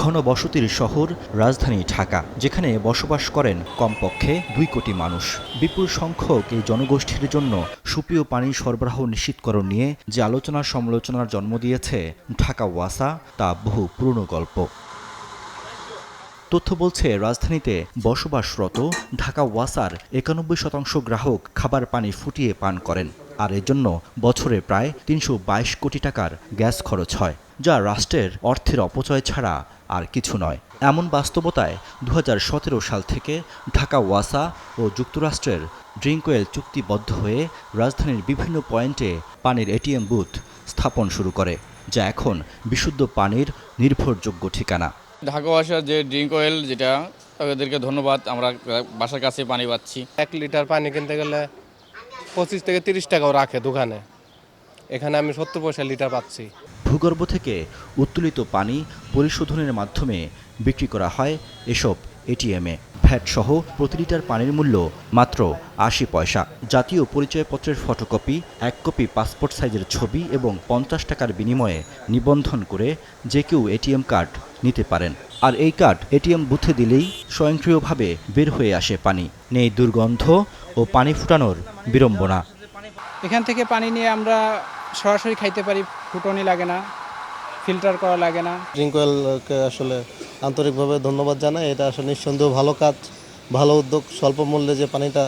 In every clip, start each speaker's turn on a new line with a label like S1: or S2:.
S1: ঘনবসতির শহর রাজধানী ঢাকা, যেখানে বসবাস করেন কমপক্ষে 2 কোটি মানুষ। বিপুল সংখ্যক এই জনগোষ্ঠীর জন্য সুপেয় পানি সরবরাহ নিশ্চিতকরণ নিয়ে যে আলোচনা সমালোচনার জন্ম দিয়েছে ঢাকা ওয়াসা, তা বহু পুরনো গল্প। তথ্য বলছে, রাজধানীতে বসবাসরত ঢাকা ওয়াসার ৯১% গ্রাহক খাবার পানি ফুটিয়ে পান করেন, আর এজন্য বছরে প্রায় ৩২২ কোটি টাকার গ্যাস খরচ হয়, যা রাষ্ট্রের অর্থের অপচয় ছাড়া আর কিছু নয়। এমন বাস্তবতায় ২০১৭ সাল থেকে ঢাকা ওয়াসা ও যুক্তরাষ্ট্রের ড্রিঙ্কওয়েল চুক্তিবদ্ধ হয়ে রাজধানীর বিভিন্ন পয়েন্টে পানির এটিএম বুথ স্থাপন শুরু করে, যা এখন বিশুদ্ধ পানির নির্ভরযোগ্য ঠিকানা।
S2: ঢাকা ওয়াসার যে ড্রিঙ্কওয়েল, যেটা তাদেরকে ধন্যবাদ, আমরা বাসার কাছে পানি পাচ্ছি।
S3: 1 লিটার পানি কিনতে গেলে 25 থেকে 30 টাকাও রাখে দোকানে, এখানে আমি 70 পয়সা লিটার পাচ্ছি।
S1: ভূগর্ভ থেকে উত্তোলিত পানি পরিশোধনের মাধ্যমে বিক্রি করা হয় এসব এটিএমে। ভ্যাট সহ প্রতি লিটার পানির মূল্য মাত্র ৮০ পয়সা। জাতীয় পরিচয়পত্রের ফটোকপি, 1 কপি পাসপোর্ট সাইজের ছবি এবং 50 টাকার বিনিময়ে নিবন্ধন করে যে কেউ এটিএম কার্ড নিতে পারেন। আর এই কার্ড এটিএম বুথে দিলেই স্বয়ংক্রিয়ভাবে বের হয়ে আসে পানি। নেই দুর্গন্ধ ও পানি ফুটানোর বিড়ম্বনা।
S4: এখান থেকে পানি নিয়ে আমরা সরাসরি খাইতে পারি, ফুটনি লাগে না, ফিল্টার করা লাগে না।
S5: ড্রিঙ্কওয়েলকে আসলে আন্তরিকভাবে ধন্যবাদ জানাই। এটা আসলে নিঃসন্দেহে ভালো কাজ, ভালো উদ্যোগ। স্বল্প মূল্যে যে পানিটা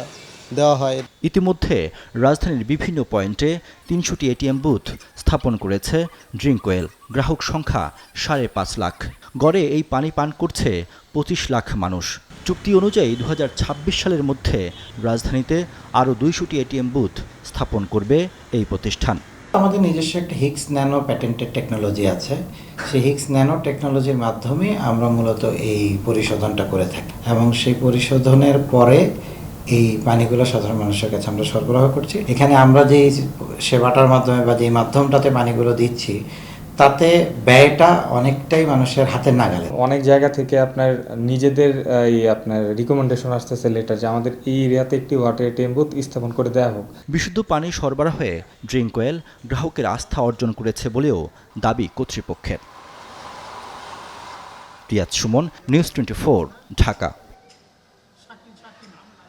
S5: দেওয়া হয়।
S1: ইতিমধ্যে রাজধানীর বিভিন্ন পয়েন্টে ৩০০টি এটিএম বুথ স্থাপন করেছে ড্রিঙ্কওয়েল। গ্রাহক সংখ্যা ৫.৫ লাখ। গড়ে এই পানি পান করছে ২৫ লাখ মানুষ। চুক্তি অনুযায়ী ২০২৬ সালের মধ্যে রাজধানীতে আরও ২০০টি এটিএম বুথ স্থাপন করবে এই প্রতিষ্ঠান।
S6: আমাদের নিজস্ব একটা হিগস ন্যানো প্যাটেন্টেড টেকনোলজি আছে। সেই হিগস ন্যানো টেকনোলজির মাধ্যমে আমরা মূলত এই পরিশোধনটা করে থাকি, এবং সেই পরিশোধনের পরে এই পানিগুলো সাধারণ মানুষের কাছে আমরা সরবরাহ করছি। এখানে আমরা যে সেবাটার মাধ্যমে বা যে মাধ্যমটাতে পানিগুলো দিচ্ছি, তাতে ব্যয়টা অনেকটাই মানুষের হাতের নাগালে।
S7: অনেক জায়গা থেকে আপনার নিজেদের আপনার রিকমেন্ডেশন আসতেছে লেটার যে আমাদের এই এরিয়াতে একটি ওয়াটার এটিএম বুথ স্থাপন করে দেওয়া হোক।
S1: বিশুদ্ধ পানি সরবরাহে ড্রিঙ্কওয়েল গ্রাহকের আস্থা অর্জন করেছে বলেও দাবি কর্তৃপক্ষের। রিয়াদ সুমন, নিউজ 24, ঢাকা।